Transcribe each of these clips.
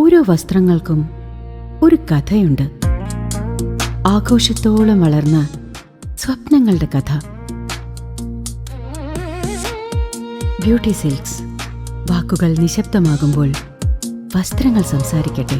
ഓരോ വസ്ത്രങ്ങൾക്കും ഒരു കഥയുണ്ട്. ആഘോഷത്തോളം വളർന്ന സ്വപ്നങ്ങളുടെ കഥ. Beauty silks. വാക്കുകൾ നിശബ്ദമാകുമ്പോൾ വസ്ത്രങ്ങൾ സംസാരിക്കട്ടെ.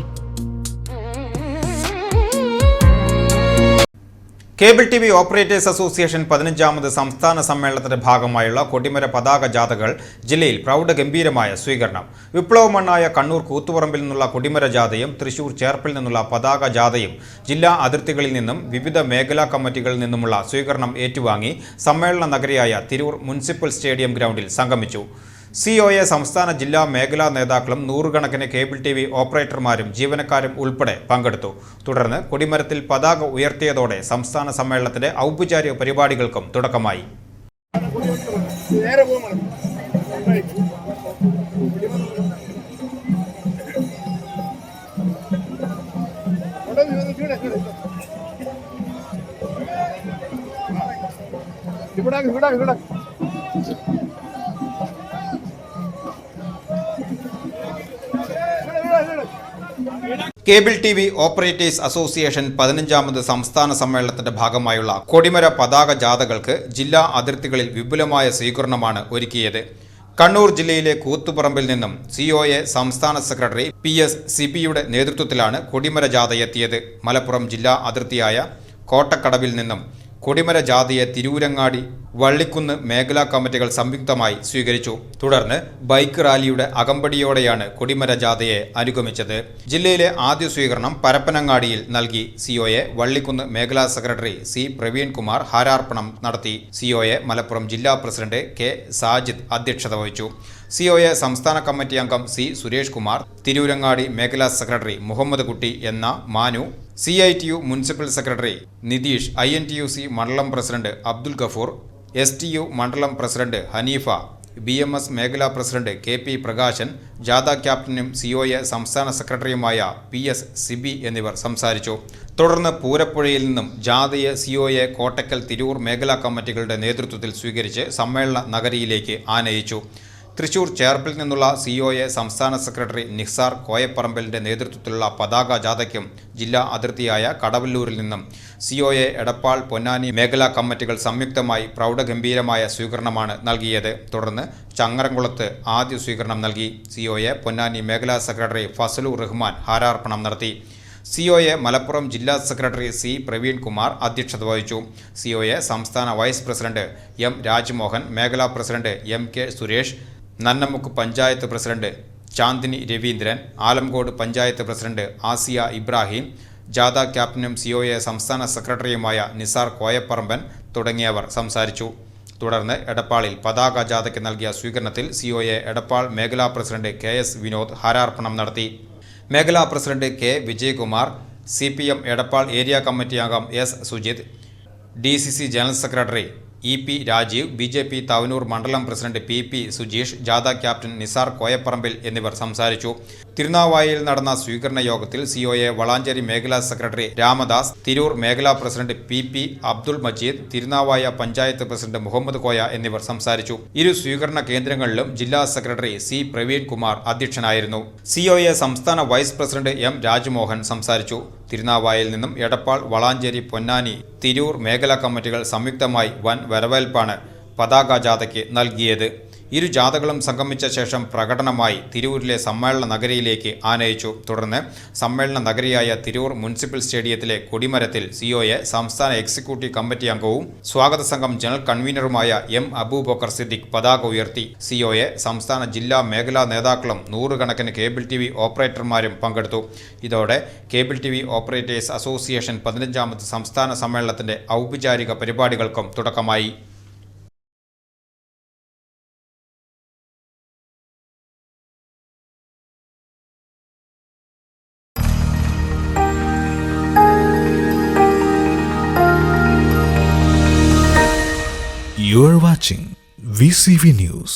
Cable T V operators association 15ാമത് സംസ്ഥാന സമ്മേളനത്തിന്റെ ഭാഗമായുള്ള കൊടിമര പതാക ജാഥകൾ ജില്ലയിൽ പ്രൗഢഗംഭീരമായ സ്വീകരണം. വിപ്ലവമണ്ണായ കണ്ണൂർ കൂത്തുപറമ്പിൽ നിന്നുള്ള കൊടിമര ജാഥയും തൃശൂർ ചേർപ്പിൽ നിന്നുള്ള പതാക ജാഥയും ജില്ലാ അതിർത്തികളിൽ നിന്നും വിവിധ മേഖലാ കമ്മിറ്റികളിൽ നിന്നുമുള്ള സ്വീകരണം ഏറ്റുവാങ്ങി സമ്മേളന നഗരിയായ തിരൂർ മുനിസിപ്പൽ സ്റ്റേഡിയം ഗ്രൗണ്ടിൽ സംഗമിച്ചു. COA സംസ്ഥാന ജില്ലാ മേഖലാ നേതാക്കളും നൂറുകണക്കിന് കേബിൾ ടി വി ഓപ്പറേറ്റർമാരും ജീവനക്കാരും ഉൾപ്പെടെ പങ്കെടുത്തു. തുടർന്ന് കൊടിമരത്തിൽ പതാക ഉയർത്തിയതോടെ സംസ്ഥാന സമ്മേളനത്തിന്റെ ഔപചാരിക പരിപാടികൾക്കും തുടക്കമായി. Cable T V operators association 15ാമത് സംസ്ഥാന സമ്മേളനത്തിന്റെ ഭാഗമായുള്ള കൊടിമര പതാക ജാഥകൾക്ക് ജില്ലാ അതിർത്തികളിൽ വിപുലമായ സ്വീകരണമാണ് ഒരുക്കിയത്. കണ്ണൂർ ജില്ലയിലെ കൂത്തുപറമ്പിൽ നിന്നും COA സംസ്ഥാന സെക്രട്ടറി PS സിബിയുടെ നേതൃത്വത്തിലാണ് കൊടിമര ജാഥയെത്തിയത്. മലപ്പുറം ജില്ലാ അതിർത്തിയായ കോട്ടക്കടവിൽ നിന്നും കൊടിമര ജാഥയെ തിരൂരങ്ങാടി, വള്ളിക്കുന്ന് മേഖലാ കമ്മിറ്റികൾ സംയുക്തമായി സ്വീകരിച്ചു. തുടർന്ന് ബൈക്ക് റാലിയുടെ അകമ്പടിയോടെയാണ് കൊടിമര ജാഥയെ അനുഗമിച്ചത്. ജില്ലയിലെ ആദ്യ സ്വീകരണം പരപ്പനങ്ങാടിയിൽ നൽകി. COA വള്ളിക്കുന്ന് മേഖലാ സെക്രട്ടറി C പ്രവീൺകുമാർ ഹാരാർപ്പണം നടത്തി. COA മലപ്പുറം ജില്ലാ പ്രസിഡന്റ് K സാജിദ് അധ്യക്ഷത വഹിച്ചു. COA സംസ്ഥാന കമ്മിറ്റി അംഗം C സുരേഷ് കുമാർ, തിരൂരങ്ങാടി മേഖലാ സെക്രട്ടറി മുഹമ്മദ് കുട്ടി എന്ന Manu, CITU municipal secretary Nitish, INTUC മണ്ഡലം പ്രസിഡന്റ് അബ്ദുൽ ഗഫൂർ, STU മണ്ഡലം പ്രസിഡന്റ് ഹനീഫ, BMS മേഖലാ പ്രസിഡന്റ് KP പ്രകാശൻ, ജാഥ ക്യാപ്റ്റനും COA സംസ്ഥാന സെക്രട്ടറിയുമായ PS സിബി എന്നിവർ സംസാരിച്ചു. തുടർന്ന് പൂരപ്പുഴയിൽ നിന്നും ജാഥയെ COA കോട്ടക്കൽ, തിരൂർ മേഖലാ കമ്മിറ്റികളുടെ നേതൃത്വത്തിൽ സ്വീകരിച്ച് സമ്മേളന നഗരിയിലേക്ക് ആനയിച്ചു. തൃശൂർ ചേർപ്പിൽ നിന്നുള്ള COA സംസ്ഥാന സെക്രട്ടറി നിസാർ കോയപ്പറമ്പലിന്റെ നേതൃത്വത്തിലുള്ള പതാക ജാഥയ്ക്കും ജില്ലാ അതിർത്തിയായ കടവല്ലൂരിൽ നിന്നും COA എടപ്പാൾ, പൊന്നാനി മേഖലാ കമ്മിറ്റികൾ സംയുക്തമായി പ്രൗഢഗംഭീരമായ സ്വീകരണമാണ് നൽകിയത്. തുടർന്ന് ചങ്ങരംകുളത്ത് ആദ്യ സ്വീകരണം നൽകി. COA പൊന്നാനി മേഖലാ സെക്രട്ടറി ഫസലുർ റഹ്മാൻ ഹാരാർപ്പണം നടത്തി. COA മലപ്പുറം ജില്ലാ സെക്രട്ടറി C പ്രവീൺകുമാർ അധ്യക്ഷത വഹിച്ചു. COA സംസ്ഥാന വൈസ് പ്രസിഡന്റ് M രാജ്മോഹൻ, മേഖലാ president MK Suresh, Nannamukku panchayat president Chandini Raveendran, Alamcode panchayat president Asiya Ibrahim, ജാഥ ക്യാപ്റ്റനും COA സംസ്ഥാന സെക്രട്ടറിയുമായ നിസാർ കോയപ്പറമ്പൻ തുടങ്ങിയവർ സംസാരിച്ചു. തുടർന്ന് എടപ്പാളിൽ പതാക ജാഥയ്ക്ക് നൽകിയ സ്വീകരണത്തിൽ COA എടപ്പാൾ മേഖലാ പ്രസിഡന്റ് KS വിനോദ് ഹാരാർപ്പണം നടത്തി. മേഖലാ president K Vijayakumar, CPM Edappal area committee അംഗം S Sujith, DCC general secretary EP Rajeev, BJP Thavanur മണ്ഡലം പ്രസിഡന്റ് PP സുജീഷ്, ജാഥ ക്യാപ്റ്റൻ നിസാർ കോയപ്പറമ്പിൽ എന്നിവർ സംസാരിച്ചു. തിരുനാവായയിൽ നടന്ന സ്വീകരണ യോഗത്തിൽ COA വളാഞ്ചേരി മേഖലാ സെക്രട്ടറി രാമദാസ്, തിരൂർ മേഖലാ president PP Abdul Majeed, Thirunavaya panchayat president Muhammad Koya എന്നിവർ സംസാരിച്ചു. ഇരു സ്വീകരണ കേന്ദ്രങ്ങളിലും ജില്ലാ സെക്രട്ടറി C പ്രവീൺകുമാർ അധ്യക്ഷനായിരുന്നു. COA സംസ്ഥാന വൈസ് പ്രസിഡന്റ് M രാജ്മോഹൻ സംസാരിച്ചു. തിരുനാവായയിൽ നിന്നും എടപ്പാൾ, വളാഞ്ചേരി, പൊന്നാനി, തിരൂർ മേഖലാ കമ്മിറ്റികൾ സംയുക്തമായി വൻ വരവേൽപ്പാണ് പതാക ജാഥയ്ക്ക് നൽകിയത്. ഇരു ജാഥകളും സംഗമിച്ച ശേഷം പ്രകടനമായി തിരൂരിലെ സമ്മേളന നഗരിയിലേക്ക് ആനയിച്ചു. തുടർന്ന് സമ്മേളന നഗരിയായ തിരൂർ മുനിസിപ്പൽ സ്റ്റേഡിയത്തിലെ കൊടിമരത്തിൽ COA സംസ്ഥാന എക്സിക്യൂട്ടീവ് കമ്മിറ്റി അംഗവും സ്വാഗത സംഘം ജനറൽ കൺവീനറുമായ M അബൂബക്കർ സിദ്ദിഖ് പതാക ഉയർത്തി. COA സംസ്ഥാന ജില്ലാ മേഖലാ നേതാക്കളും നൂറുകണക്കിന് കേബിൾ TV ഓപ്പറേറ്റർമാരും പങ്കെടുത്തു. ഇതോടെ കേബിൾ TV ഓപ്പറേറ്റേഴ്സ് അസോസിയേഷൻ 15ാമത് സംസ്ഥാന സമ്മേളനത്തിന്റെ ഔപചാരിക പരിപാടികൾക്കും തുടക്കമായി. You are watching VCV News.